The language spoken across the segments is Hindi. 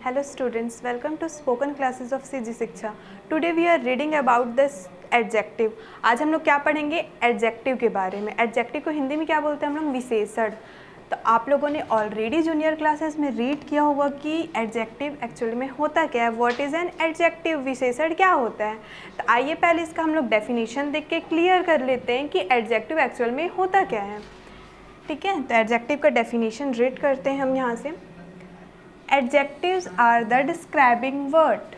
Hello students, welcome to spoken classes of CG शिक्षा. Today we are reading about this adjective. आज हम लोग क्या पढ़ेंगे? एडजेक्टिव के बारे में. एडजेक्टिव को हिंदी में क्या बोलते हैं हम लोग? विशेषण. तो आप लोगों ने ऑलरेडी जूनियर क्लासेस में रीड किया होगा कि एडजेक्टिव एक्चुअली में होता क्या है. What is an adjective? विशेषण क्या होता है. तो आइए पहले इसका हम लोग डेफिनेशन देख के क्लियर कर लेते हैं कि एडजेक्टिव एक्चुअल में होता क्या है. ठीक है, तो एडजेक्टिव का डेफिनेशन रीड करते हैं हम यहाँ से. Adjectives are the describing word.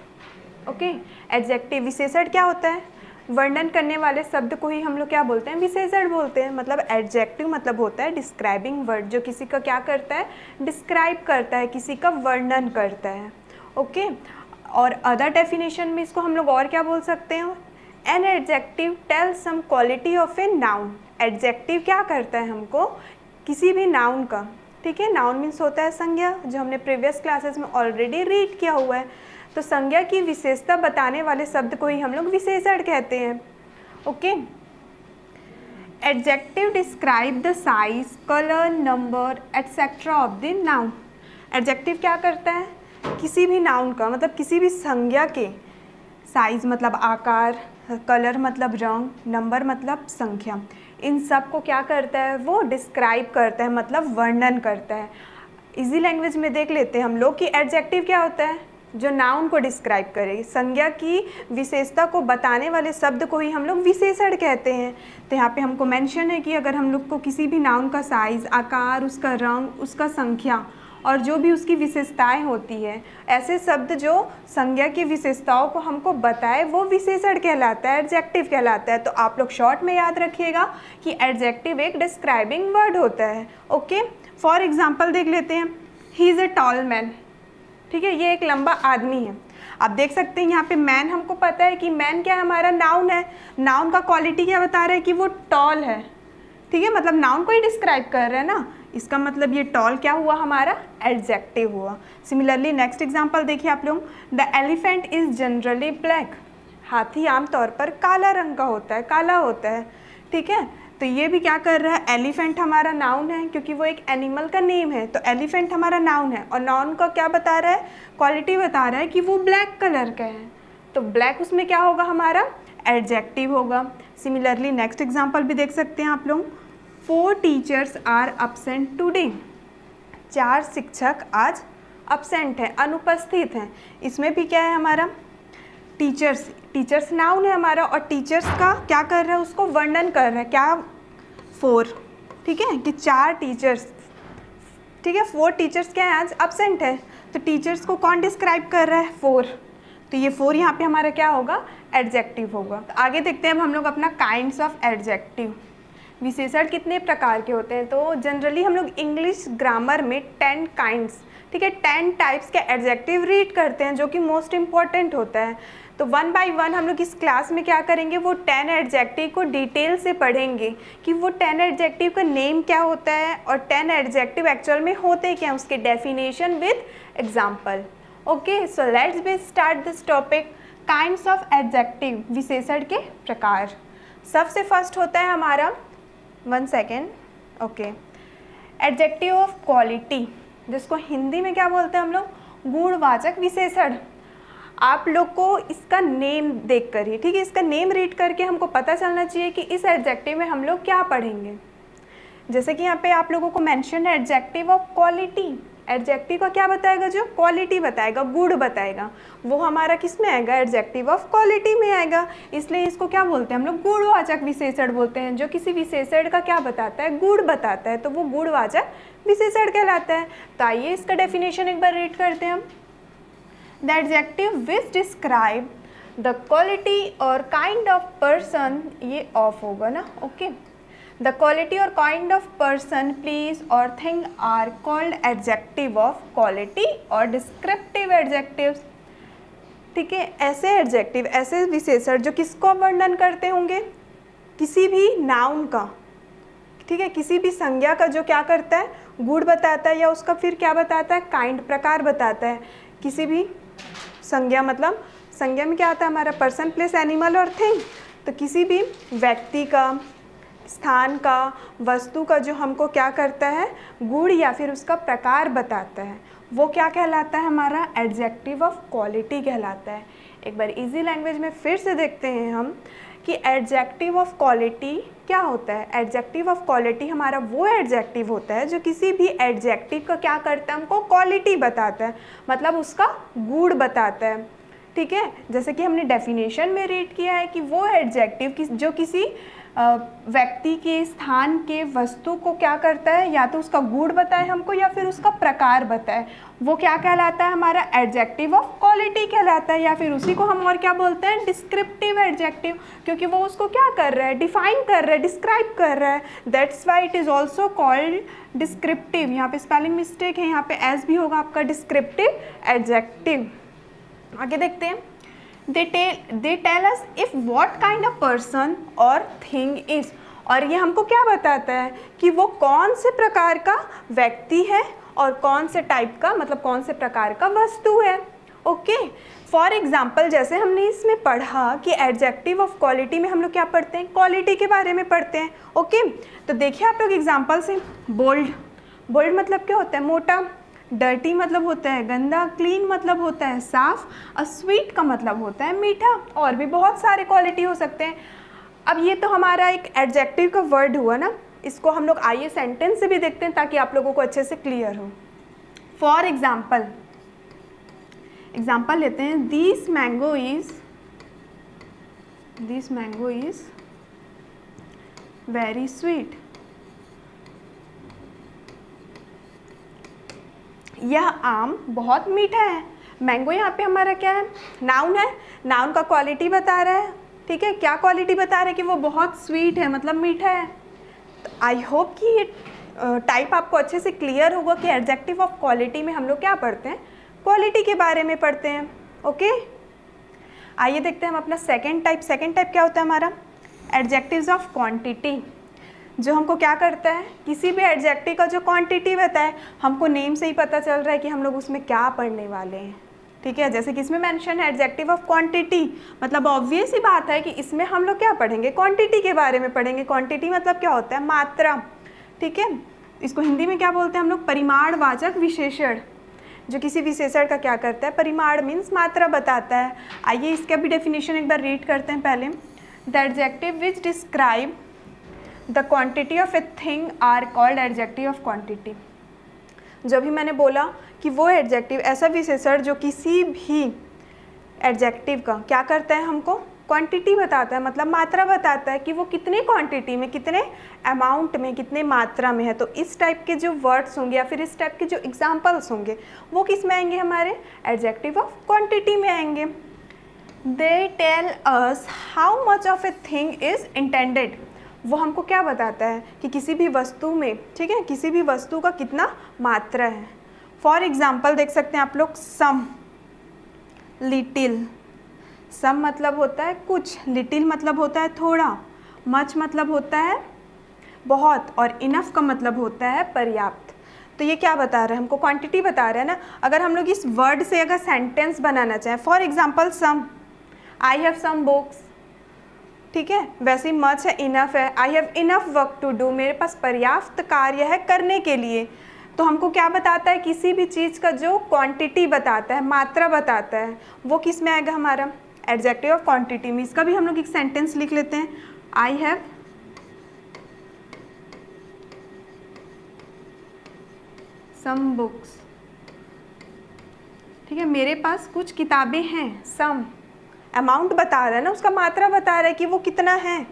Okay, adjective विशेषण क्या होता है? वर्णन करने वाले शब्द को ही हम लोग क्या बोलते हैं? विशेषण बोलते हैं. मतलब एडजेक्टिव मतलब होता है डिस्क्राइबिंग वर्ड, जो किसी का क्या करता है? डिस्क्राइब करता है, किसी का वर्णन करता है. ओके, और अदर डेफिनेशन में इसको हम लोग और क्या बोल सकते हैं? An adjective tells some quality of a noun. Adjective क्या करता है हमको? किसी भी नाउन का. ठीक है, नाउन मीन्स होता है संज्ञा, जो हमने प्रीवियस क्लासेस में ऑलरेडी रीड किया हुआ है. तो संज्ञा की विशेषता बताने वाले शब्द को ही हम लोग विशेषण कहते हैं. Okay, adjective describe the size, colour, number etcetera of the noun. Adjective क्या करता है? किसी भी नाउन का, मतलब किसी भी संज्ञा के साइज मतलब आकार, कलर मतलब रंग, नंबर मतलब संख्या, इन सब को क्या करता है? वो डिस्क्राइब करता है, मतलब वर्णन करता है. इजी लैंग्वेज में देख लेते हैं हम लोग कि एडजेक्टिव क्या होता है? जो नाउन को डिस्क्राइब करे, संज्ञा की विशेषता को बताने वाले शब्द को ही हम लोग विशेषण कहते हैं. तो यहाँ पे हमको मेंशन है कि अगर हम लोग को किसी भी नाउन का साइज, आकार, उसका रंग, उसका संख्या और जो भी उसकी विशेषताएं होती है, ऐसे शब्द जो संज्ञा की विशेषताओं को हमको बताए, वो विशेषण कहलाता है, एडजेक्टिव कहलाता है. तो आप लोग शॉर्ट में याद रखिएगा कि एडजेक्टिव एक डिस्क्राइबिंग वर्ड होता है. ओके, फॉर एग्जाम्पल देख लेते हैं. He is a tall man. ठीक है, ये एक लंबा आदमी है. आप देख सकते हैं यहाँ पे मैन, हमको पता है कि मैन क्या है? हमारा नाउन है. नाउन का क्वालिटी क्या बता रहा है? कि वो टॉल है. ठीक है, मतलब नाउन को ही डिस्क्राइब कर रहे हैं ना. इसका मतलब ये टॉल क्या हुआ? हमारा एडजेक्टिव हुआ. सिमिलरली नेक्स्ट एग्जांपल देखिए आप लोग. The elephant is generally black. हाथी आमतौर पर काला रंग का होता है, काला होता है. ठीक है, तो ये भी क्या कर रहा है? एलिफेंट हमारा नाउन है, क्योंकि वो एक एनिमल का नेम है. तो एलिफेंट हमारा नाउन है और नाउन का क्या बता रहा है? क्वालिटी बता रहा है कि वो ब्लैक कलर का है. तो ब्लैक उसमें क्या होगा? हमारा एडजेक्टिव होगा. सिमिलरली नेक्स्ट एग्जाम्पल भी देख सकते हैं आप लोग. 4 टीचर्स आर अपसेंट टुडे. 4 शिक्षक आज अपसेंट हैं, अनुपस्थित हैं. इसमें भी क्या है हमारा? टीचर्स. टीचर्स नाउन है हमारा और टीचर्स का क्या कर रहा है? उसको वर्णन कर रहा है. क्या? 4. ठीक है, कि 4 टीचर्स. ठीक है, 4 टीचर्स क्या है? आज अपसेंट है. तो टीचर्स को कौन डिस्क्राइब कर रहा है? 4. तो ये 4 यहाँ पे हमारा क्या होगा? एडजेक्टिव होगा. तो आगे देखते हैं अब हम लोग अपना काइंड्स ऑफ एडजेक्टिव. विशेषण कितने प्रकार के होते हैं? तो जनरली हम लोग इंग्लिश ग्रामर में 10 काइंड्स, ठीक है, 10 टाइप्स के एडजेक्टिव रीड करते हैं, जो कि मोस्ट इम्पॉर्टेंट होता है. तो 1 बाय 1 हम लोग इस क्लास में क्या करेंगे? वो 10 एडजेक्टिव को डिटेल से पढ़ेंगे कि वो 10 एडजेक्टिव का नेम क्या होता है और 10 एडजेक्टिव एक्चुअल में होते क्या हैं, उसके definition with example. Okay, so let's be start this topic. Kinds of adjective, विशेषण के प्रकार. सबसे फर्स्ट होता है हमारा, 1 second. Okay, adjective of quality, जिसको हिंदी में क्या बोलते हैं हम लोग? गुणवाचक विशेषण. आप लोग को इसका नेम देख कर ही, ठीक है, इसका नेम रीड करके हमको पता चलना चाहिए कि इस एडजेक्टिव में हम लोग क्या पढ़ेंगे. जैसे कि यहाँ पे आप लोगों को मेंशन है एडजेक्टिव ऑफ क्वालिटी. एडजेक्टिव का क्या बताएगा? जो क्वालिटी बताएगा, गुण बताएगा, वो हमारा किस में आएगा? एडजेक्टिव ऑफ क्वालिटी में आएगा. इसलिए इसको क्या बोलते हैं हम लोग? गुणवाचक विशेषण बोलते हैं. जो किसी विशेषण का क्या बताता है? गुण बताता है, तो वो गुणवाचक विशेषण कहलाता है. तो आइए इसका डेफिनेशन एक बार रीड करते हैं हम. The adjective which describe the quality और काइंड ऑफ पर्सन, ये ऑफ होगा ना. Okay, The quality or kind of person, place or thing are called adjective of quality और descriptive adjectives. ठीक है, ऐसे एडजेक्टिव, ऐसे विशेषण जो किसको वर्णन करते होंगे? किसी भी नाउन का. ठीक है, किसी भी संज्ञा का जो क्या करता है? गुण बताता है, या उसका फिर क्या बताता है? काइंड, प्रकार बताता है. किसी भी संज्ञा, मतलब संज्ञा में क्या आता है हमारा? पर्सन, प्लेस, एनिमल और थिंग. तो किसी भी व्यक्ति का, स्थान का, वस्तु का जो हमको क्या करता है? गुण या फिर उसका प्रकार बताता है, वो क्या कहलाता है, हमारा एडजेक्टिव ऑफ क्वालिटी कहलाता है। एक बार इजी लैंग्वेज में फिर से देखते हैं हम कि एडजेक्टिव ऑफ क्वालिटी क्या होता है। एडजेक्टिव ऑफ क्वालिटी हमारा वो एडजेक्टिव होता है जो किसी भी एडजेक्टिव का क्या करता है, हमको क्वालिटी बताता है, मतलब उसका गुण बताता है। ठीक है, जैसे कि हमने डेफिनेशन में रीड किया है कि वो एडजेक्टिव जो किसी व्यक्ति के, स्थान के, वस्तु को क्या करता है, या तो उसका गुण बताए हमको या फिर उसका प्रकार बताए, वो क्या कहलाता है, हमारा एडजेक्टिव ऑफ क्वालिटी कहलाता है। या फिर उसी को हम और क्या बोलते हैं, डिस्क्रिप्टिव एडजेक्टिव, क्योंकि वो उसको क्या कर रहा है, डिफाइन कर रहा है, डिस्क्राइब कर रहा है। That's why it is also called descriptive. यहाँ पे स्पेलिंग मिस्टेक है, यहाँ पे एस भी होगा आपका, डिस्क्रिप्टिव एडजेक्टिव। आगे देखते हैं, they tell us if what kind of person or thing is, और ये हमको क्या बताता है कि वो कौन से प्रकार का व्यक्ति है और कौन से टाइप का, मतलब कौन से प्रकार का वस्तु है। ओके, फॉर एग्जाम्पल जैसे हमने इसमें पढ़ा कि एडजेक्टिव ऑफ क्वालिटी में हम लोग क्या पढ़ते हैं, क्वालिटी के बारे में पढ़ते हैं। ओके, तो देखिए आप लोग एग्जाम्पल से, बोल्ड मतलब क्या होता है, मोटा। डर्टी मतलब होता है गंदा। क्लीन मतलब होता है साफ। और स्वीट का मतलब होता है मीठा। और भी बहुत सारे क्वालिटी हो सकते हैं। अब ये तो हमारा एक एडजेक्टिव का वर्ड हुआ ना, इसको हम लोग आइए सेंटेंस से भी देखते हैं ताकि आप लोगों को अच्छे से क्लियर हो। फॉर एग्जाम्पल लेते हैं, this mango is very sweet. यह आम बहुत मीठा है। मैंगो यहाँ पे हमारा क्या है, नाउन है। नाउन का क्वालिटी बता रहा है। ठीक है, क्या क्वालिटी बता रहा है कि वो बहुत स्वीट है, मतलब मीठा है। तो आई होप कि ये टाइप आपको अच्छे से क्लियर होगा कि एडजेक्टिव ऑफ क्वालिटी में हम लोग क्या पढ़ते हैं, क्वालिटी के बारे में पढ़ते हैं। ओके, आइए देखते हैं हम अपना सेकेंड टाइप क्या होता है हमारा, एडजेक्टिव्स ऑफ क्वांटिटी, जो हमको क्या करता है, किसी भी एडजेक्टिव का जो क्वांटिटी बताए, हमको नेम से ही पता चल रहा है कि हम लोग उसमें क्या पढ़ने वाले हैं। ठीक है, जैसे कि इसमें मेंशन है एडजेक्टिव ऑफ क्वांटिटी, मतलब ऑब्वियस ही बात है कि इसमें हम लोग क्या पढ़ेंगे, क्वांटिटी के बारे में पढ़ेंगे। क्वांटिटी मतलब क्या होता है, मात्रा। ठीक है, इसको हिंदी में क्या बोलते हैं हम लोग, परिमाणवाचक विशेषण, जो किसी विशेषण का क्या करता है, परिमाण मीन्स मात्रा बताता है। आइए इसका भी डेफिनेशन एक बार रीड करते हैं पहले। The adjective which describe the quantity of a thing are called adjective of quantity. जो भी मैंने बोला कि वो एडजेक्टिव, ऐसा विशेषण जो किसी भी एडजेक्टिव का क्या करता है, हमको क्वांटिटी बताता है, मतलब मात्रा बताता है कि वो कितने क्वांटिटी में, कितने अमाउंट में, कितने मात्रा में है। तो इस टाइप के जो वर्ड्स होंगे या फिर इस टाइप के जो एग्जाम्पल्स होंगे वो किस में आएंगे, हमारे एडजेक्टिव ऑफ क्वांटिटी में आएंगे। They tell us how much of a thing is intended. वो हमको क्या बताता है कि किसी भी वस्तु में, ठीक है, किसी भी वस्तु का कितना मात्रा है। फॉर एग्जाम्पल देख सकते हैं आप लोग, सम, लिटिल। सम मतलब होता है कुछ, लिटिल मतलब होता है थोड़ा, मच मतलब होता है बहुत, और इनफ का मतलब होता है पर्याप्त। तो ये क्या बता रहा है, हमको क्वांटिटी बता रहा है ना। अगर हम लोग इस वर्ड से अगर सेंटेंस बनाना चाहें, for example some, I have some books, ठीक है, वैसे ही मच है, इनफ है, I have enough work to do, मेरे पास पर्याप्त कार्य है करने के लिए। तो हमको क्या बताता है, किसी भी चीज़ का जो क्वांटिटी बताता है, मात्रा बताता है, वो किस में आएगा, हमारा एडजेक्टिव ऑफ क्वांटिटी में। इसका भी हम लोग एक सेंटेंस लिख लेते हैं, आई हैव सम बुक्स। ठीक है, मेरे पास कुछ किताबें हैं। सम अमाउंट बता रहा है ना, उसका मात्रा बता रहा है कि वो कितना है।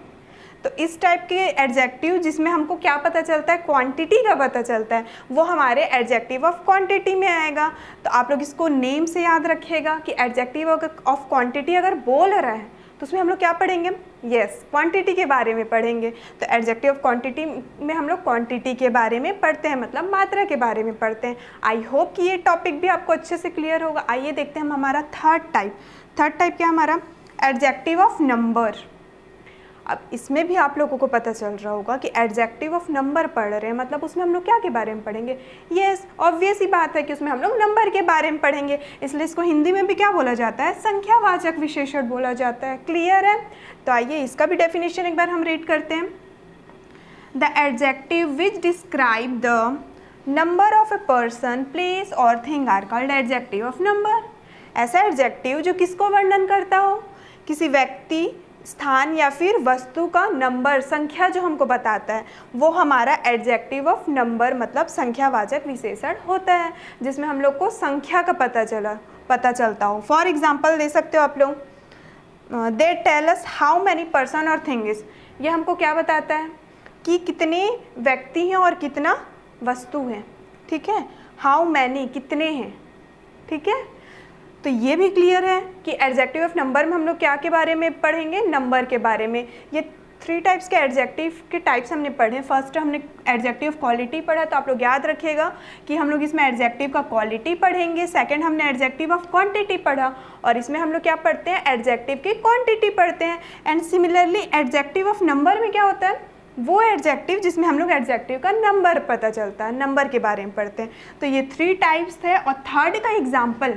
तो इस टाइप के एडजेक्टिव जिसमें हमको क्या पता चलता है, क्वांटिटी का पता चलता है, वो हमारे एडजेक्टिव ऑफ क्वांटिटी में आएगा। तो आप लोग इसको नेम से याद रखिएगा कि एडजेक्टिव ऑफ क्वांटिटी अगर बोल रहा है तो उसमें हम लोग क्या पढ़ेंगे, यस, क्वांटिटी के बारे में पढ़ेंगे। तो एडजेक्टिव ऑफ क्वांटिटी में हम लोग क्वांटिटी के बारे में पढ़ते हैं, मतलब मात्रा के बारे में पढ़ते हैं। आई होप कि ये टॉपिक भी आपको अच्छे से क्लियर होगा। आइए देखते हैं हम हमारा थर्ड टाइप क्या हमारा, एडजेक्टिव ऑफ नंबर। अब इसमें भी आप लोगों को पता चल रहा होगा कि एडजेक्टिव ऑफ नंबर पढ़ रहे हैं, मतलब उसमें हम लोग क्या के बारे में पढ़ेंगे, यस, ऑब्वियस ही बात है कि उसमें हम लोग नंबर के बारे में पढ़ेंगे। इसलिए इसको हिंदी में भी क्या बोला जाता है, संख्यावाचक विशेषण बोला जाता है। क्लियर है? तो आइए इसका भी डेफिनेशन एक बार हम रीड करते हैं। The adjective which describe the number of a person, place और thing are called adjective of number. ऐसा एडजेक्टिव जो किसको वर्णन करता हो, किसी व्यक्ति, स्थान या फिर वस्तु का नंबर, संख्या जो हमको बताता है, वो हमारा एडजेक्टिव ऑफ नंबर मतलब संख्यावाचक विशेषण होता है, जिसमें हम लोग को संख्या का पता चलता हो। फॉर एग्जाम्पल दे सकते हो आप लोग, they tell us how many person और थिंग्स। ये हमको क्या बताता है कि कितने व्यक्ति हैं और कितना वस्तु है। ठीक है, हाउ मैनी कितने हैं। ठीक है, तो ये भी क्लियर है कि एडजेक्टिव ऑफ नंबर में हम लोग क्या के बारे में पढ़ेंगे, नंबर के बारे में। ये 3 टाइप्स के एडजेक्टिव के टाइप्स हमने पढ़े। फर्स्ट हमने एडजेक्टिव ऑफ क्वालिटी पढ़ा, तो आप लोग याद रखिएगा कि हम लोग इसमें एडजेक्टिव का क्वालिटी पढ़ेंगे। सेकंड हमने एडजेक्टिव ऑफ क्वांटिटी पढ़ा, और इसमें हम लोग क्या पढ़ते हैं, एडजेक्टिव की क्वांटिटी पढ़ते हैं। And similarly adjective of number में क्या होता है, वो एडजेक्टिव जिसमें हम लोग एडजेक्टिव का नंबर पता चलता है, नंबर के बारे में पढ़ते हैं। तो ये 3 टाइप्स थे। और थर्ड का एग्जाम्पल,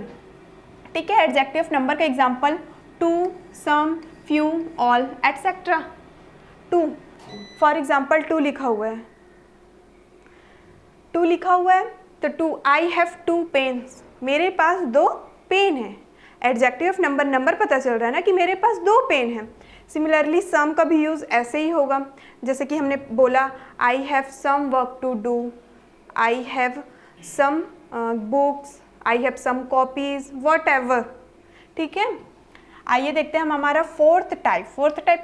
ठीक है, एडजेक्टिव ऑफ नंबर का example, two, some, few, all, etcetera. Two, for example two लिखा हुआ है, टू लिखा हुआ है तो टू, आई हैव 2 पेन्स, मेरे पास 2 पेन हैं। एडजेक्टिव ऑफ नंबर, नंबर पता चल रहा है ना कि मेरे पास 2 पेन हैं। सिमिलरली सम का भी यूज़ ऐसे ही होगा, जैसे कि हमने बोला I have some work to do, I have some books, I have some copies, whatever. ठीक है, आइए देखते हैं हम हमारा फोर्थ टाइप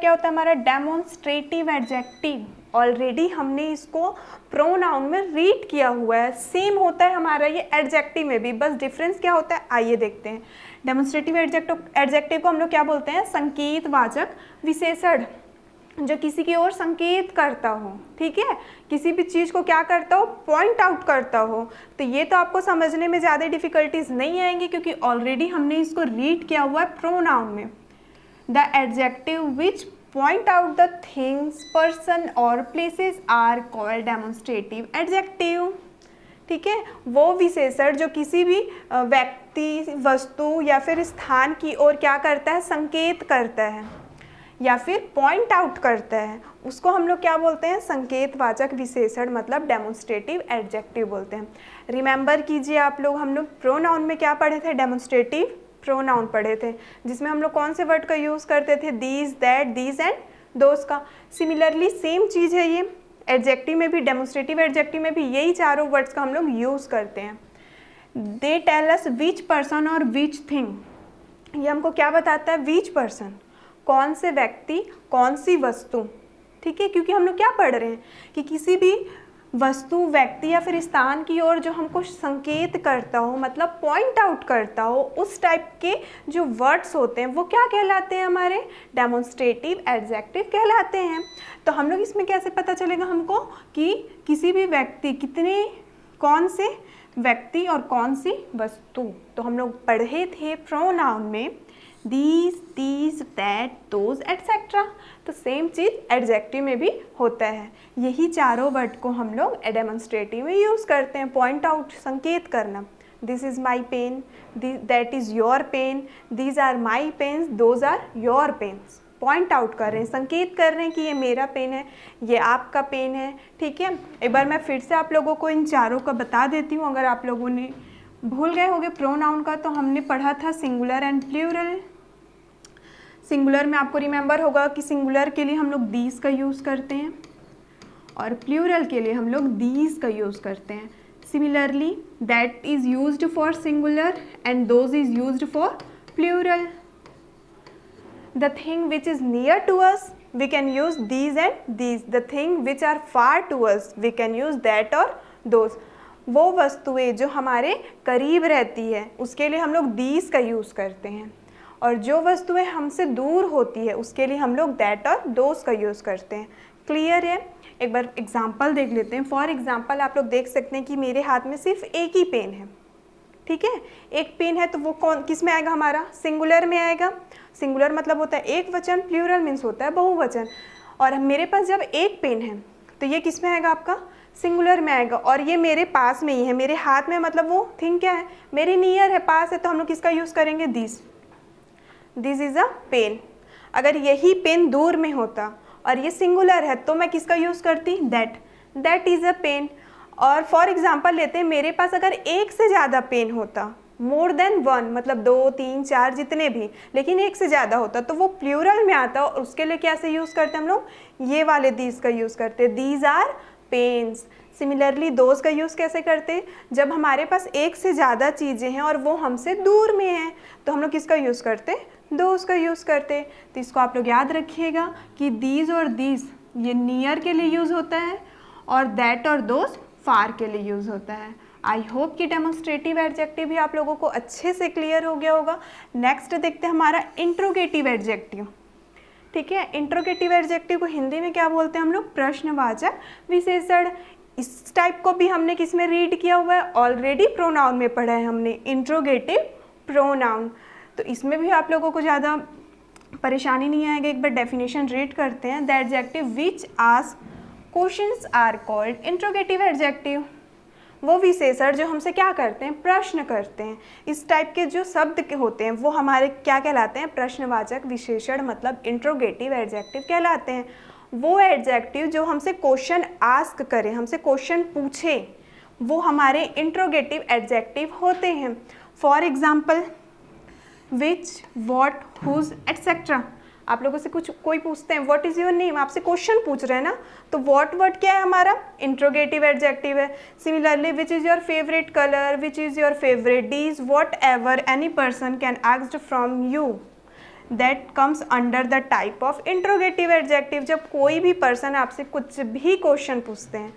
क्या होता है हमारा, डेमोन्स्ट्रेटिव एडजेक्टिव। ऑलरेडी हमने इसको प्रोनाउन में रीड किया हुआ है, सेम होता है हमारा ये एडजेक्टिव में भी, बस डिफरेंस क्या होता है आइए देखते हैं। डेमोन्स्ट्रेटिव एडजेक्टिव को हम लोग क्या बोलते हैं, संकेतवाचक विशेषण, जो किसी की ओर संकेत करता हो। ठीक है, किसी भी चीज़ को क्या करता हो, पॉइंट आउट करता हो। तो ये तो आपको समझने में ज़्यादा डिफिकल्टीज नहीं आएंगी, क्योंकि ऑलरेडी हमने इसको रीड किया हुआ है प्रोनाउन में। The adjective which point out the things, person और places are called demonstrative adjective. ठीक है, वो विशेषण जो किसी भी व्यक्ति, वस्तु या फिर स्थान की ओर क्या करता है, संकेत करता है या फिर पॉइंट आउट करता है, उसको हम लोग क्या बोलते हैं, संकेतवाचक विशेषण मतलब डेमोन्स्ट्रेटिव एडजेक्टिव बोलते हैं। रिमेंबर कीजिए आप लोग, हम लोग प्रोनाउन में क्या पढ़े थे, डेमोन्स्ट्रेटिव प्रोनाउन पढ़े थे, जिसमें हम लोग कौन से वर्ड का यूज़ करते थे, these, that, these and those का। सिमिलरली सेम चीज़ है ये एडजेक्टिव में भी, डेमोन्स्ट्रेटिव एडजेक्टिव में भी यही चारों वर्ड्स का हम लोग यूज़ करते हैं। दे टेल अस विच पर्सन और विच थिंग, ये हमको क्या बताता है, विच पर्सन कौन से व्यक्ति, कौन सी वस्तु। ठीक है, क्योंकि हम लोग क्या पढ़ रहे हैं कि किसी भी वस्तु, व्यक्ति या फिर स्थान की ओर जो हमको संकेत करता हो, मतलब पॉइंट आउट करता हो, उस टाइप के जो वर्ड्स होते हैं वो क्या कहलाते हैं, हमारे डेमोन्स्ट्रेटिव एडजेक्टिव कहलाते हैं। तो हम लोग इसमें कैसे पता चलेगा हमको कि किसी भी व्यक्ति, कितने, कौन से व्यक्ति और कौन सी वस्तु। तो हम लोग पढ़े थे प्रोनाउन में these, these, that, those, etcetera. तो सेम चीज़ एडजेक्टिव में भी होता है। यही चारों वर्ड को हम लोग डेमोन्स्ट्रेटिव में यूज़ करते हैं, पॉइंट आउट, संकेत करना। This is my pen, that is your pen, these are my pens, those are your pens. Point out कर रहे हैं, संकेत कर रहे हैं कि ये मेरा पेन है, ये आपका पेन है। ठीक है, एक बार मैं फिर से आप लोगों को इन चारों का बता देती हूँ, अगर आप लोगों ने भूल गए होंगे प्रोनाउन का। तो हमने पढ़ा था सिंगुलर एंड प्लूरल। सिंगुलर में आपको रिमेंबर होगा कि सिंगुलर के लिए हम लोग दीज का यूज़ करते हैं और प्लूरल के लिए हम लोग दीज का यूज़ करते हैं। Similarly that is used for singular and those is used for plural. The thing which is near to us we can use these and these, the thing which are far to us we can use that और दोज। वो वस्तुएं जो हमारे करीब रहती है उसके लिए हम लोग दीज का यूज़ करते हैं, और जो वस्तुएं हमसे दूर होती है उसके लिए हम लोग दैट और दोस का यूज़ करते हैं। क्लियर है? एक बार एग्जांपल देख लेते हैं। फॉर एग्जांपल आप लोग देख सकते हैं कि मेरे हाथ में सिर्फ एक ही पेन है। ठीक है, एक पेन है तो वो कौन, किस में आएगा, हमारा सिंगुलर में आएगा। सिंगुलर मतलब होता है एक वचन, प्लूरल मीन्स होता है बहुवचन। और मेरे पास जब एक पेन है तो ये किस में आएगा, आपका सिंगुलर में आएगा। और ये मेरे पास में ही है, मेरे हाथ में, मतलब वो थिंग क्या है, मेरे नियर है, पास है, तो हम लोग किसका यूज़ करेंगे, this. This is a pen. अगर यही पेन दूर में होता और ये सिंगुलर है तो मैं किसका यूज़ करती, that. That is a pen. और फॉर एग्जांपल लेते हैं, मेरे पास अगर एक से ज़्यादा पेन होता, मोर देन वन, मतलब 2, 3, 4 जितने भी, लेकिन एक से ज़्यादा होता तो वो प्लूरल में आता, और उसके लिए कैसे यूज़ करते हैं हम लोग, ये वाले दीज का यूज़ करते हैं, these are pens. Similarly those का यूज़ कैसे करते, जब हमारे पास एक से ज़्यादा चीज़ें हैं और वो हमसे दूर में हैं, तो हम लोग किसका यूज़ करते, दोज का यूज़ करते। तो इसको आप लोग याद रखिएगा कि दीज और दीज ये नियर के लिए यूज़ होता है, और दैट और दोज फार के लिए यूज़ होता है। आई होप कि डेमोन्स्ट्रेटिव एडजेक्टिव भी आप लोगों को अच्छे से क्लियर हो गया होगा। नेक्स्ट देखते हैं हमारा इंट्रोगेटिव एडजेक्टिव। ठीक है, इंट्रोगेटिव एडजेक्टिव को हिंदी में क्या बोलते हैं हम लोग, प्रश्नवाचक विशेषण। इस टाइप को भी हमने किस में रीड किया हुआ है, ऑलरेडी प्रोनाउन में पढ़ा है हमने, इंट्रोगेटिव प्रोनाउन। तो इसमें भी आप लोगों को ज़्यादा परेशानी नहीं आएगी। एक बार डेफिनेशन रीड करते हैं। The adjective which ask questions are called interrogative adjective. वो विशेषण जो हमसे क्या करते हैं, प्रश्न करते हैं। इस टाइप के जो शब्द के होते हैं वो हमारे क्या कहलाते हैं, प्रश्नवाचक विशेषण, मतलब इंट्रोगेटिव एडजेक्टिव कहलाते हैं। वो एडजेक्टिव जो हमसे क्वेश्चन आस्क करे, हमसे क्वेश्चन पूछे, वो हमारे इंट्रोगेटिव एडजेक्टिव होते हैं। For example which, what, whose etcetera. आप लोगों से कुछ कोई पूछते हैं व्हाट इज़ योर नेम, आपसे क्वेश्चन पूछ रहे हैं ना, तो व्हाट वर्ड क्या है हमारा, इंट्रोगेटिव एडजेक्टिव है। Similarly which is your favourite colour, which is your favourite dish, what ever any person can asked from you, that comes under the type of interrogative adjective. जब कोई भी पर्सन आपसे कुछ भी क्वेश्चन पूछते हैं,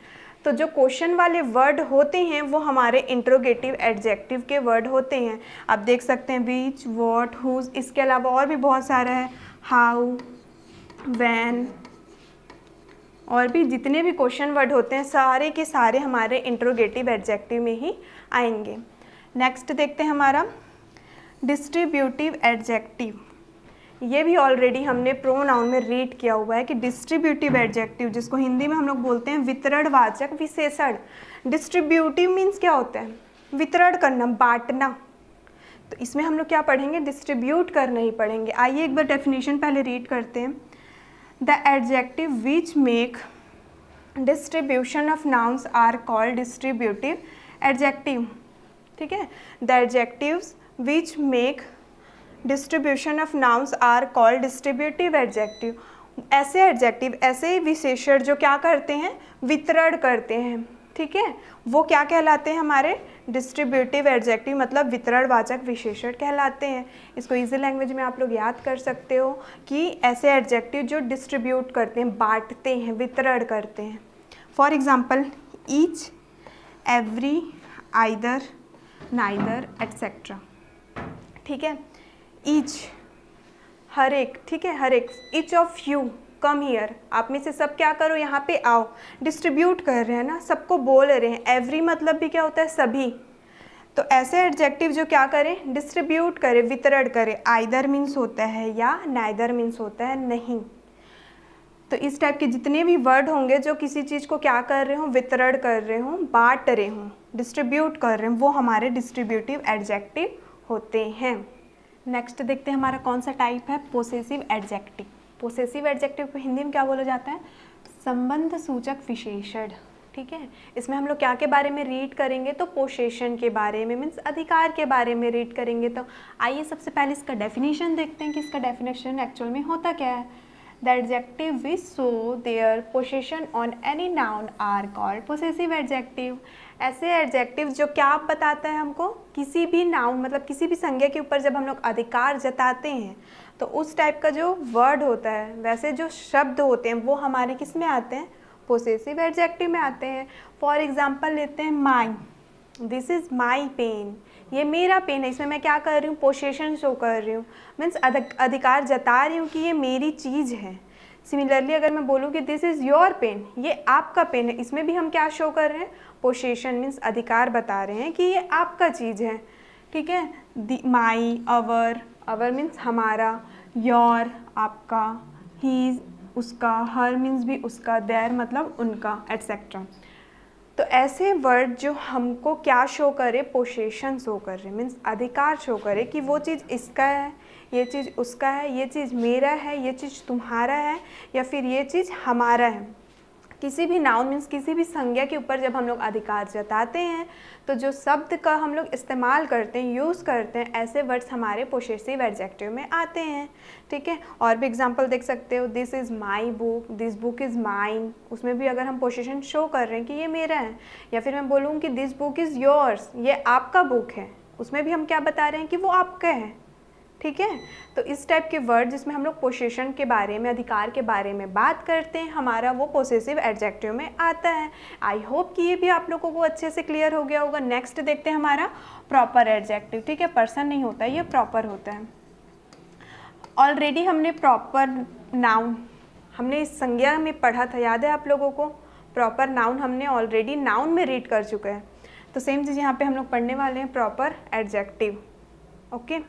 तो जो क्वेश्चन वाले वर्ड होते हैं वो हमारे इंट्रोगेटिव एडजेक्टिव के वर्ड होते हैं। आप देख सकते हैं विच, वॉट, हुज, इसके अलावा और भी बहुत सारा है, हाउ, व्हेन, और भी जितने भी क्वेश्चन वर्ड होते हैं सारे के सारे हमारे इंट्रोगेटिव एडजेक्टिव में ही आएंगे। नेक्स्ट देखते हैं हमारा डिस्ट्रीब्यूटिव एडजेक्टिव। ये भी ऑलरेडी हमने प्रोनाउन में रीड किया हुआ है कि डिस्ट्रीब्यूटिव एडजेक्टिव, जिसको हिंदी में हम लोग बोलते हैं वितरणवाचक विशेषण। डिस्ट्रीब्यूटिव मीन्स क्या होता है, वितरण करना, बांटना। तो इसमें हम लोग क्या पढ़ेंगे, डिस्ट्रीब्यूट करना ही पढ़ेंगे। आइए एक बार डेफिनेशन पहले रीड करते हैं। The adjective which make distribution of nouns are called distributive adjective. ठीक है, the adjectives which make distribution of nouns are called distributive adjective. ऐसे एडजेक्टिव, ऐसे विशेषण जो क्या करते हैं, वितरण करते हैं। ठीक है, वो क्या कहलाते हैं, हमारे डिस्ट्रीब्यूटिव एडजेक्टिव, मतलब वितरणवाचक विशेषण कहलाते हैं। इसको इजी लैंग्वेज में आप लोग याद कर सकते हो कि ऐसे एडजेक्टिव जो डिस्ट्रीब्यूट करते हैं, बांटते हैं, वितरण करते हैं। For example each, every, either, neither, etcetera. ठीक है, ईच हर एक, ठीक है, हर एक। Each of you come here, आप में से सब क्या करो, यहाँ पे आओ। डिस्ट्रीब्यूट कर रहे हैं ना, सबको बोल रहे हैं। एवरी मतलब भी क्या होता है, सभी। तो ऐसे एडजेक्टिव जो क्या करें, डिस्ट्रीब्यूट करे, वितरण करे। आइदर मीन्स होता है या, नाइदर मीन्स होता है नहीं। तो इस टाइप के जितने भी वर्ड होंगे जो किसी चीज़ को क्या कर रहे हो, वितरण कर रहे हो, बांट रहे हो, डिस्ट्रीब्यूट कर रहे हो, वो हमारे डिस्ट्रीब्यूटिव एडजेक्टिव होते हैं। नेक्स्ट देखते हैं हमारा कौन सा टाइप है, पोसेसिव एडजेक्टिव। पोसेसिव एडजेक्टिव को हिंदी में क्या बोला जाता है, संबंध सूचक विशेषण। ठीक है, इसमें हम लोग क्या के बारे में रीड करेंगे, तो पोसेशन के बारे में, मीन्स अधिकार के बारे में रीड करेंगे। तो आइए सबसे पहले इसका डेफिनेशन देखते हैं कि इसका डेफिनेशन एक्चुअल में होता क्या है। The adjective which show their possession on any noun are called possessive adjective. ऐसे एडजेक्टिव जो क्या बताता है हमको, किसी भी नाउन, मतलब किसी भी संज्ञा के ऊपर जब हम लोग अधिकार जताते हैं, तो उस टाइप का जो वर्ड होता है, वैसे जो शब्द होते हैं वो हमारे किस में आते हैं, पोसेसिव एडजेक्टिव में आते हैं। फॉर एग्जाम्पल लेते हैं माई, दिस इज़ माई पेन, ये मेरा पेन है। इसमें मैं क्या कर रही हूँ, पोसेशन शो कर रही हूँ, मीन्स अधिकार जता रही हूँ कि ये मेरी चीज़ है। सिमिलरली अगर मैं बोलूँ कि दिस इज़ योर पेन, ये आपका पेन है, इसमें भी हम क्या शो कर रहे हैं, पोसेशन मीन्स अधिकार बता रहे हैं कि ये आपका चीज़ है। ठीक है, माई, अवर, अवर मीन्स हमारा, योर आपका, हीज उसका, हर मीन्स भी उसका, देयर मतलब उनका, एटसेट्रा। तो ऐसे वर्ड जो हमको क्या शो करे, पोसेशन शो कर रहे, मीन्स अधिकार शो करे कि वो चीज़ इसका है, ये चीज़ उसका है, ये चीज़ मेरा है, ये चीज़ तुम्हारा है, या फिर ये चीज़ हमारा है। किसी भी नाउन मीन्स किसी भी संज्ञा के ऊपर जब हम लोग अधिकार जताते हैं तो जो शब्द का हम लोग इस्तेमाल करते हैं, यूज़ करते हैं, ऐसे वर्ड्स हमारे पोसेसिव एडजेक्टिव में आते हैं। ठीक है, और भी एग्जांपल देख सकते हो, this is my book, this book is mine, उसमें भी अगर हम पोसेशन शो कर रहे हैं कि ये मेरा है, या फिर मैं बोलूँ कि दिस बुक इज़ योर्स, ये आपका बुक है, उसमें भी हम क्या बता रहे हैं कि वो आपका है। ठीक है, तो इस टाइप के वर्ड जिसमें हम लोग पोसेशन के बारे में, अधिकार के बारे में बात करते हैं, हमारा वो पोसेसिव एडजेक्टिव में आता है। आई होप कि ये भी आप लोगों को अच्छे से क्लियर हो गया होगा। नेक्स्ट देखते हैं हमारा प्रॉपर एडजेक्टिव। ठीक है, पर्सन नहीं होता, ये प्रॉपर होता है। ऑलरेडी हमने प्रॉपर नाउन हमने इस संज्ञा में पढ़ा था, याद है आप लोगों को? प्रॉपर नाउन हमने ऑलरेडी नाउन में रीड कर चुके हैं, तो सेम चीज़ यहाँ पे हम लोग पढ़ने वाले हैं, proper adjective. Okay,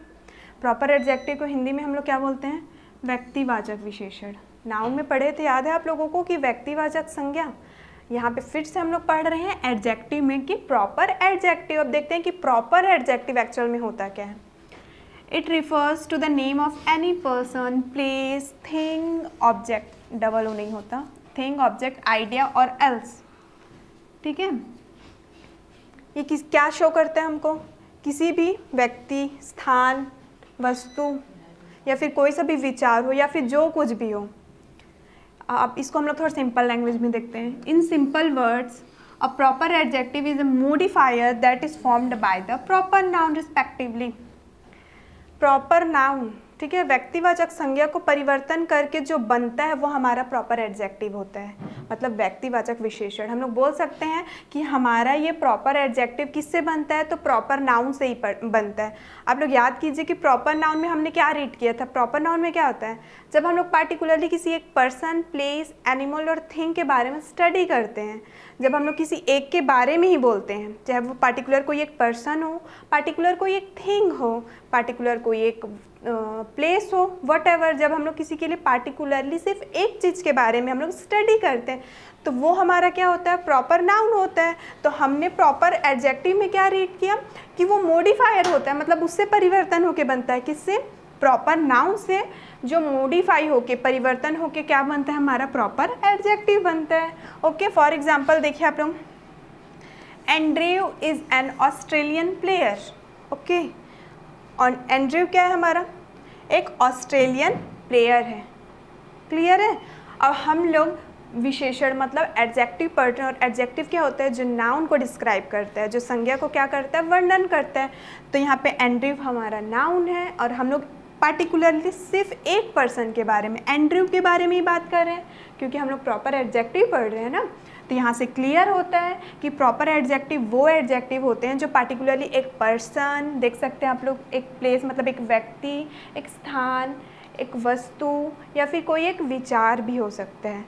proper adjective को हिंदी में हम लोग क्या बोलते हैं? व्यक्तिवाचक विशेषण। नाउन में पढ़े थे, याद है आप लोगों को, कि व्यक्तिवाचक संज्ञा। यहाँ पे फिर से हम लोग पढ़ रहे हैं एडजेक्टिव में कि प्रॉपर एडजेक्टिव। अब देखते हैं कि प्रॉपर एडजेक्टिव एक्चुअल में होता क्या है। It refers to the name of any person, place, thing, object, double O नहीं होता, थिंग, ऑब्जेक्ट, आइडिया और एल्स। ठीक है, ये क्या शो करता है हमको? किसी भी व्यक्ति, स्थान, वस्तु या फिर कोई सा भी विचार हो या फिर जो कुछ भी हो। अब इसको हम लोग थोड़ा सिंपल लैंग्वेज में देखते हैं। In simple words, a proper adjective is a modifier that is formed by the proper noun respectively. Proper noun, ठीक है, व्यक्तिवाचक संज्ञा को परिवर्तन करके जो बनता है वो हमारा प्रॉपर एडजेक्टिव होता है। मतलब व्यक्तिवाचक विशेषण हम लोग बोल सकते हैं कि हमारा ये प्रॉपर एडजेक्टिव किससे बनता है? तो प्रॉपर नाउन से ही बनता है। आप लोग याद कीजिए कि प्रॉपर नाउन में हमने क्या रीड किया था? प्रॉपर नाउन में क्या होता है? जब हम लोग पार्टिकुलरली किसी एक पर्सन, प्लेस, एनिमल और थिंग के बारे में स्टडी करते हैं, जब हम लोग किसी एक के बारे में ही बोलते हैं, चाहे वो पार्टिकुलर कोई एक पर्सन हो, पार्टिकुलर कोई एक थिंग हो, पार्टिकुलर कोई एक प्लेस हो, व्हाटएवर, जब हम लोग किसी के लिए पार्टिकुलरली सिर्फ एक चीज़ के बारे में हम लोग स्टडी करते हैं, तो वो हमारा क्या होता है? प्रॉपर नाउन होता है। तो हमने प्रॉपर एडजेक्टिव में क्या रीड किया कि वो मॉडिफायर होता है, मतलब उससे परिवर्तन होके बनता है। किससे? प्रॉपर नाउन से, जो मॉडिफाई होके, परिवर्तन होके क्या बनता है? हमारा प्रॉपर एडजेक्टिव बनता है। ओके, फॉर एग्जाम्पल देखिए आप लोग, Andrew is an Australian player. Okay, और एंड्रयू क्या है? हमारा एक ऑस्ट्रेलियन प्लेयर है। क्लियर है? अब हम लोग विशेषण मतलब एडजेक्टिव पढ़ रहे हैं, और एडजेक्टिव क्या होता है? जो नाउन को डिस्क्राइब करता है, जो संज्ञा को क्या करता है? वर्णन करता है। तो यहाँ पे एंड्रयू हमारा नाउन है, और हम लोग पार्टिकुलरली सिर्फ एक पर्सन के बारे में, एंड्रयू के बारे में ही बात कर रहे हैं, क्योंकि हम लोग प्रॉपर एडजेक्टिव पढ़ रहे हैं ना। तो यहाँ से क्लियर होता है कि प्रॉपर एडजेक्टिव वो एडजेक्टिव होते हैं जो पार्टिकुलरली एक पर्सन, देख सकते हैं आप लोग, एक प्लेस मतलब एक व्यक्ति, एक स्थान, एक वस्तु या फिर कोई एक विचार भी हो सकता है,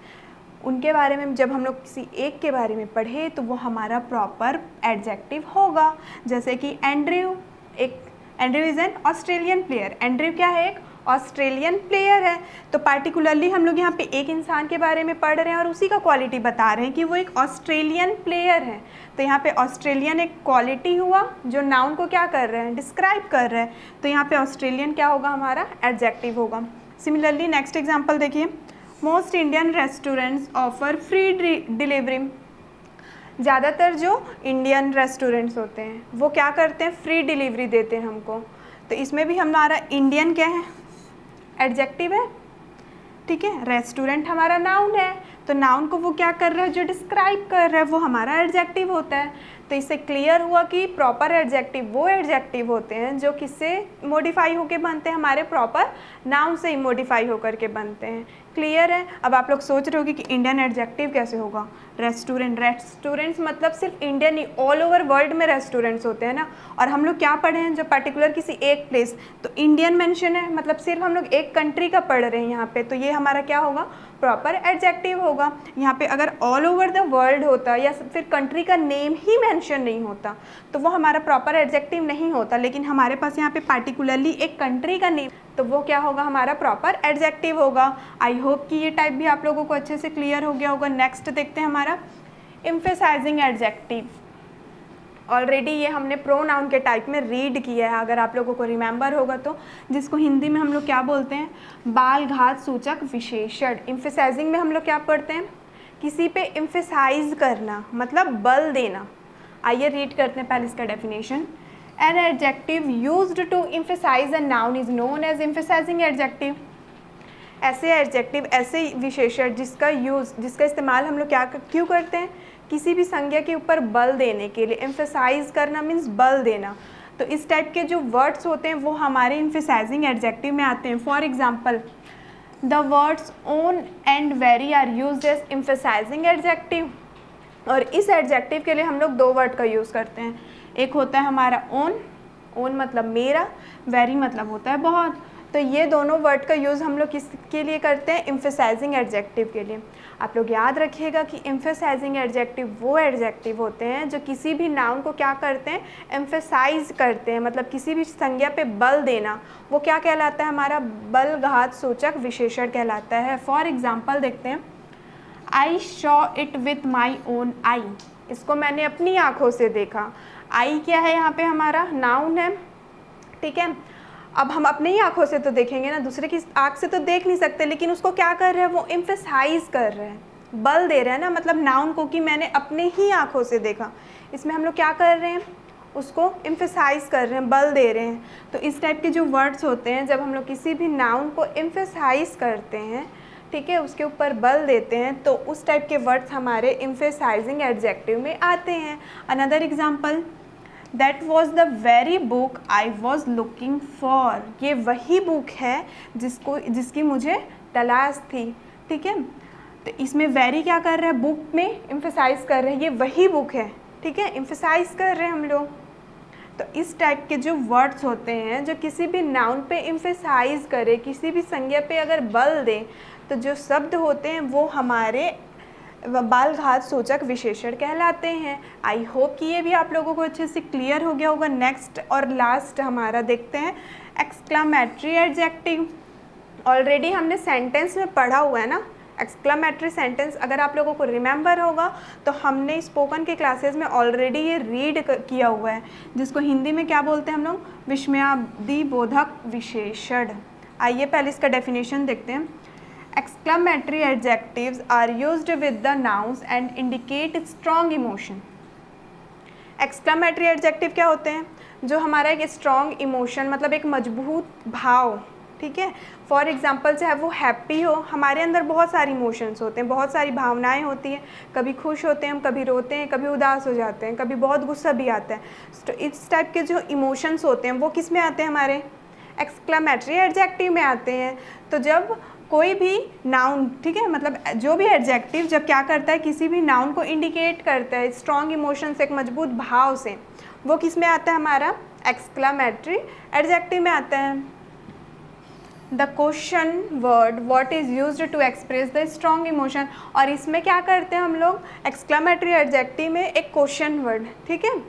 उनके बारे में जब हम लोग किसी एक के बारे में पढ़े तो वो हमारा प्रॉपर एडजेक्टिव होगा। जैसे कि Andrew is an Australian player. Andrew क्या है? एक ऑस्ट्रेलियन प्लेयर है। तो पार्टिकुलरली हम लोग यहाँ पे एक इंसान के बारे में पढ़ रहे हैं और उसी का क्वालिटी बता रहे हैं कि वो एक ऑस्ट्रेलियन प्लेयर है। तो यहाँ पे ऑस्ट्रेलियन एक क्वालिटी हुआ जो नाउन को क्या कर रहे हैं? डिस्क्राइब कर रहे हैं। तो यहाँ पे ऑस्ट्रेलियन क्या होगा? हमारा एडजेक्टिव होगा। सिमिलरली नेक्स्ट एग्जाम्पल देखिए, most Indian restaurants offer free delivery. ज़्यादातर जो इंडियन रेस्टोरेंट्स होते हैं वो क्या करते हैं? फ्री डिलीवरी देते हैं हमको। तो इसमें भी हमारा इंडियन क्या है? एडजेक्टिव है। ठीक है, रेस्टोरेंट हमारा नाउन है, तो नाउन को वो क्या कर रहा है? जो डिस्क्राइब कर रहा है वो हमारा एडजेक्टिव होता है। तो इससे क्लियर हुआ कि प्रॉपर एडजेक्टिव वो एडजेक्टिव होते हैं जो किससे मॉडिफाई होकर बनते हैं? हमारे प्रॉपर नाउन से ही मॉडिफाई होकर के बनते हैं। क्लियर है? अब आप लोग सोच रहे होगे कि इंडियन एडजेक्टिव कैसे होगा? रेस्टोरेंट्स मतलब सिर्फ इंडियन ही, ऑल ओवर वर्ल्ड में रेस्टोरेंट्स होते हैं ना। और हम लोग क्या पढ़े हैं? जो पर्टिकुलर किसी एक प्लेस, तो इंडियन मेंशन है, मतलब सिर्फ हम लोग एक कंट्री का पढ़ रहे हैं यहाँ पे, तो ये हमारा क्या होगा? प्रॉपर एडजेक्टिव होगा। यहाँ पे अगर ऑल ओवर द वर्ल्ड होता या फिर कंट्री का नेम ही मेंशन नहीं होता तो वो हमारा प्रॉपर एडजेक्टिव नहीं होता, लेकिन हमारे पास यहाँ पे पार्टिकुलरली एक कंट्री का नेम, तो वो क्या होगा? हमारा प्रॉपर एडजेक्टिव होगा। आई होप कि ये टाइप भी आप लोगों को अच्छे से क्लियर हो गया होगा। नेक्स्ट देखते हैं हमारा एम्फेसाइजिंग एडजेक्टिव। ऑलरेडी ये हमने प्रोनाउन के टाइप में रीड किया है, अगर आप लोगों को रिमेंबर होगा तो, जिसको हिंदी में हम लोग क्या बोलते हैं? बाल घात सूचक विशेषण। एम्फेसाइजिंग में हम लोग क्या पढ़ते हैं? किसी पे एम्फेसाइज करना मतलब बल देना। आइए रीड करते हैं पहले इसका definition. An adjective used to emphasize a noun is known as emphasizing adjective. ऐसे एडजेक्टिव, ऐसे विशेषण जिसका इस्तेमाल हम लोग क्यों करते हैं, किसी भी संज्ञा के ऊपर बल देने के लिए। एम्फेसाइज करना मीन्स बल देना। तो इस टाइप के जो वर्ड्स होते हैं वो हमारे एम्फेसाइजिंग एडजेक्टिव में आते हैं। For example, the words own and very are used as emphasizing adjective. और इस एडजेक्टिव के लिए हम लोग दो वर्ड का यूज़ करते हैं। एक होता है हमारा ओन, ओन मतलब मेरा, वेरी मतलब होता है बहुत। तो ये दोनों वर्ड का यूज़ हम लोग किसके लिए करते हैं, एम्फेसाइजिंग एडजेक्टिव के लिए। आप लोग याद रखिएगा कि एम्फेसाइजिंग एडजेक्टिव वो एडजेक्टिव होते हैं जो किसी भी नाउन को क्या करते हैं, एम्फेसाइज करते हैं, मतलब किसी भी संज्ञा पे बल देना। वो क्या कहलाता है, हमारा बलघात सूचक विशेषण कहलाता है। फॉर एग्जाम्पल देखते हैं, I saw it with my own eye. इसको मैंने अपनी आँखों से देखा। आई क्या है यहाँ पे, हमारा नाउन है, ठीक है। अब हम अपनी ही आँखों से तो देखेंगे ना, दूसरे की आँख से तो देख नहीं सकते, लेकिन उसको क्या कर रहे हैं, वो एम्फेसाइज कर रहे हैं, बल दे रहे हैं ना, मतलब नाउन को कि मैंने अपने ही आँखों से देखा। इसमें हम लोग क्या कर रहे हैं, उसको एम्फेसाइज कर रहे हैं, बल दे रहे हैं। तो इस टाइप के जो वर्ड्स होते हैं, जब हम लोग किसी भी नाउन को एम्फेसाइज करते हैं, ठीक है, उसके ऊपर बल देते हैं, तो उस टाइप के वर्ड्स हमारे एम्फेसाइजिंग एडजेक्टिव में आते हैं। Another example, that was the very book I was looking for. ये वही बुक है जिसकी मुझे तलाश थी, ठीक है। तो इसमें वेरी क्या कर रहे हैं, बुक में एम्फेसाइज कर रहे हैं, ये वही बुक है, ठीक है, एम्फेसाइज कर रहे हैं हम लोग। तो इस टाइप के जो वर्ड्स होते हैं जो किसी भी नाउन पे एम्फेसाइज करे, किसी भी संज्ञा पे अगर बल दें, तो जो शब्द होते हैं वो हमारे बालघात सूचक विशेषण कहलाते हैं। आई होप कि ये भी आप लोगों को अच्छे से क्लियर हो गया होगा। नेक्स्ट और लास्ट हमारा देखते हैं एक्सक्लामेटरी एडजेक्टिव। ऑलरेडी हमने सेंटेंस में पढ़ा हुआ है ना एक्सक्लामेटरी सेंटेंस, अगर आप लोगों को रिमेंबर होगा तो हमने स्पोकन के क्लासेस में ऑलरेडी ये रीड किया हुआ है, जिसको हिंदी में क्या बोलते हैं हम लोग, विस्मयादि बोधक विशेषण। आइए पहले इसका डेफिनेशन देखते हैं। Exclamatory adjectives are used with the nouns and indicate strong emotion. Exclamatory adjective क्या होते हैं, जो हमारा एक strong emotion मतलब एक मजबूत भाव, ठीक है। फॉर एग्जाम्पल चाहे वो हैप्पी हो, हमारे अंदर बहुत सारी इमोशंस होते हैं, बहुत सारी भावनाएं होती हैं, कभी खुश होते हैं हम, कभी रोते हैं, कभी उदास हो जाते हैं, कभी बहुत गुस्सा भी आता है। तो इस टाइप के जो इमोशंस होते हैं वो किस में आते हैं, हमारे एक्सक्लामेटरी एडजेक्टिव में आते हैं। तो जब कोई भी नाउन, ठीक है, मतलब जो भी एडजेक्टिव जब क्या करता है, किसी भी नाउन को इंडिकेट करता है स्ट्रॉन्ग इमोशन से, एक मजबूत भाव से, वो किस में आता है, हमारा एक्सक्लामेटरी एडजेक्टिव में आता है। The question word what is used to express the strong emotion. और इसमें क्या करते हैं हम लोग एक्सक्लामेटरी एडजेक्टिव में एक क्वेश्चन वर्ड, ठीक है,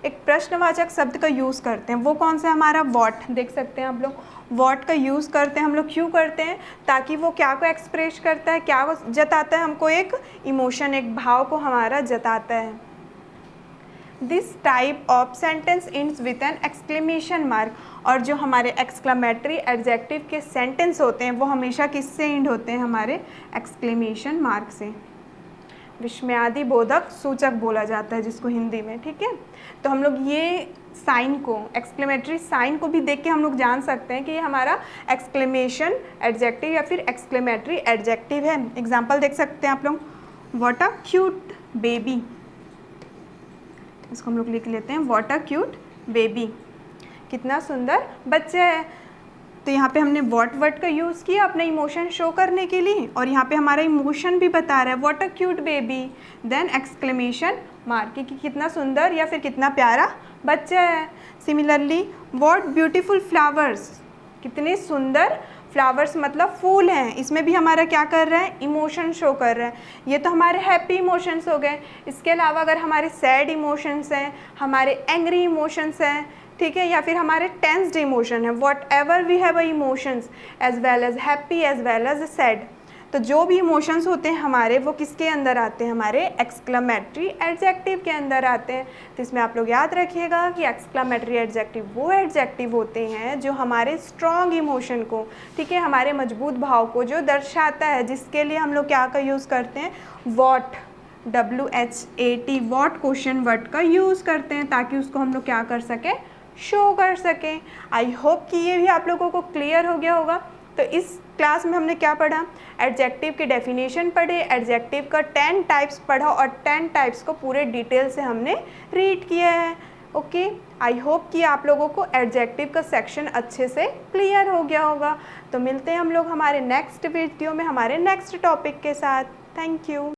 एक प्रश्नवाचक शब्द का यूज़ करते हैं। वो कौन सा, हमारा व्हाट, देख सकते हैं आप लोग, व्हाट का यूज़ करते हैं हम लोग। क्यों करते हैं, ताकि वो क्या को एक्सप्रेस करता है, क्या वो जताता है, हमको एक इमोशन, एक भाव को हमारा जताता है। This type of sentence ends with an exclamation mark. और जो हमारे एक्सक्लेमेटरी एडजेक्टिव के सेंटेंस होते हैं वो हमेशा किससे इंड होते हैं, हमारे एक्सक्लेमेशन मार्क से। विस्मयादि बोधक सूचक बोला जाता है जिसको हिंदी में, ठीक है। तो हम लोग ये साइन को, एक्सक्लेमेटरी साइन को भी देख के हम लोग जान सकते हैं कि ये हमारा एक्सक्लेमेशन एडजेक्टिव या फिर एक्सक्लेमेटरी एडजेक्टिव है। एग्जाम्पल देख सकते हैं आप लोग, व्हाट अ क्यूट बेबी, इसको हम लोग लिख लेते हैं, व्हाट अ क्यूट बेबी, कितना सुंदर बच्चा है। तो यहाँ पे हमने व्हाट वर्ड का यूज़ किया अपना इमोशन शो करने के लिए, और यहाँ पे हमारा इमोशन भी बता रहा है, what a cute baby, then exclamation mark कि कितना सुंदर या फिर कितना प्यारा बच्चा है। सिमिलरली व्हाट ब्यूटीफुल फ्लावर्स, कितने सुंदर फ्लावर्स मतलब फूल हैं, इसमें भी हमारा क्या कर रहा है, इमोशन शो कर रहा है। ये तो हमारे हैप्पी इमोशंस हो गए। इसके अलावा अगर हमारे सैड इमोशंस हैं, हमारे एंग्री इमोशंस हैं, ठीक है, या फिर हमारे टेंस्ड इमोशन है, whatever we have a emotions as well as happy as well as sad, तो जो भी इमोशंस होते हैं हमारे वो किसके अंदर आते हैं, हमारे एक्सक्लेमेटरी एडजेक्टिव के अंदर आते हैं। तो इसमें आप लोग याद रखिएगा कि एक्सक्लेमेटरी एडजेक्टिव वो एडजेक्टिव होते हैं जो हमारे स्ट्रॉन्ग इमोशन को, ठीक है, हमारे मजबूत भाव को जो दर्शाता है, जिसके लिए हम लोग क्या का यूज़ करते हैं, what, WHAT, what question word का यूज़ करते हैं ताकि उसको हम लोग क्या कर सकें, शो कर सकें। आई होप कि ये भी आप लोगों को क्लियर हो गया होगा। तो इस क्लास में हमने क्या पढ़ा, एडजेक्टिव की डेफिनेशन पढ़े, एडजेक्टिव का 10 टाइप्स पढ़ा और 10 टाइप्स को पूरे डिटेल से हमने रीड किया है। ओके, आई होप कि आप लोगों को एडजेक्टिव का सेक्शन अच्छे से क्लियर हो गया होगा। तो मिलते हैं हम लोग हमारे नेक्स्ट वीडियो में हमारे नेक्स्ट टॉपिक के साथ। Thank you.